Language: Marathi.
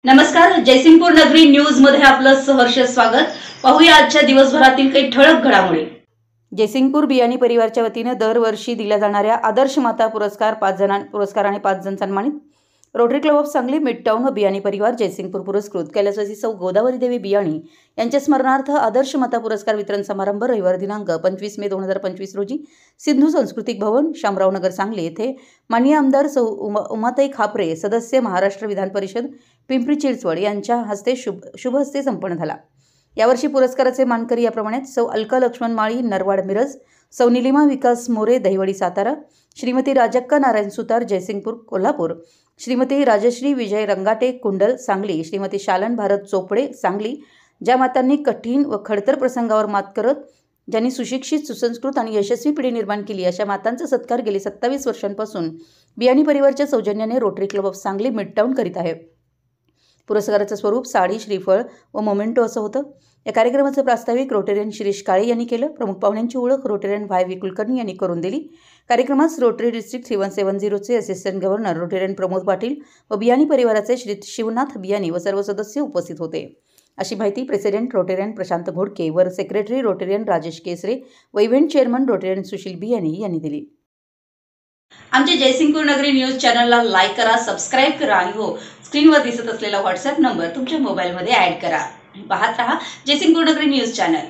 नमस्कार, जयसिंगपूर नगरी न्यूज मध्ये आपलं सहर्ष स्वागत। पाहूया आजच्या दिवसभरातील काही ठळक घडामोडी। जयसिंगपूर बियाणी परिवारच्या वतीने दरवर्षी दिल्या जाणाऱ्या आदर्श माता पुरस्कार 5 आणि 5 जण सन्मानित। Rotary club of Sangli, midtown व बियाणी परिवार जयसिंगपूर पुरस्कृत कैलासवासी सौ गोदावरी देवी बियाणी यांच्या स्मरणार्थ आदर्श माता पुरस्कार वितरण समारंभ रविवार दिनांक 25 मे 2025 रोजी सिंधू सांस्कृतिक भवन, शामरावनगर, सांगली येथे माननीय आमदार सौ उमाताई खापरे, सदस्य महाराष्ट्र विधान परिषद पिंपरी चिंचवड यांच्या हस्ते शुभ हस्ते संपन्न झाला। यावर्षी पुरस्काराचे मानकरी याप्रमाणे सौ अलका लक्ष्मण माळी, नरवाड, मिरज; सौ निलिमा विकास मोरे, दहिवडी, सातारा; श्रीमती राजक्का नारायण सुतार, जयसिंगपूर, कोल्हापूर; श्रीमती राजश्री विजय रंगाटे, कुंडल, सांगली; श्रीमती शालन भारत चोपडे, सांगली। ज्या मातांनी कठीण व खडतर प्रसंगावर मात करत ज्यांनी सुशिक्षित, सुसंस्कृत आणि यशस्वी पिढी निर्माण केली, अशा मातांचा सत्कार गेली 27 वर्षांपासून बियाणी परिवारच्या सौजन्याने Rotary club of Sangli, midtown करीत आहे। पुरस्काराचं स्वरूप साडी, श्रीफळ व मोमेंटो असं होतं। या कार्यक्रमाचं प्रास्ताविक रोटेरियन शिरीष काळे यांनी केलं। प्रमुख पाहुण्यांची ओळख रोटेरियन व्ही कुलकर्णी यांनी करून दिली। कार्यक्रमास रोटरी डिस्ट्रिक्ट 3170चे assistant governor Rotarian Pramod Patil व बियाणी परिवाराचे श्री शिवनाथ बियाणी व सर्व सदस्य उपस्थित होते, अशी माहिती प्रेसिडेंट रोटेरियन प्रशांत घोडके व सेक्रेटरी रोटेरियन राजेश केसरे व इव्हेंट चेअरमन रोटेरियन सुशील बियाणी यांनी दिली। आमच्या जयसिंगपूर नगरी न्यूज चॅनलला लाईक करा, सबस्क्राइब करा आणि हो, स्क्रीनवर दिसत असलेला व्हॉट्सअप नंबर तुमच्या मोबाईलमध्ये ॲड करा। पाहत रहा जयसिंगपूर नगरी न्यूज चॅनल।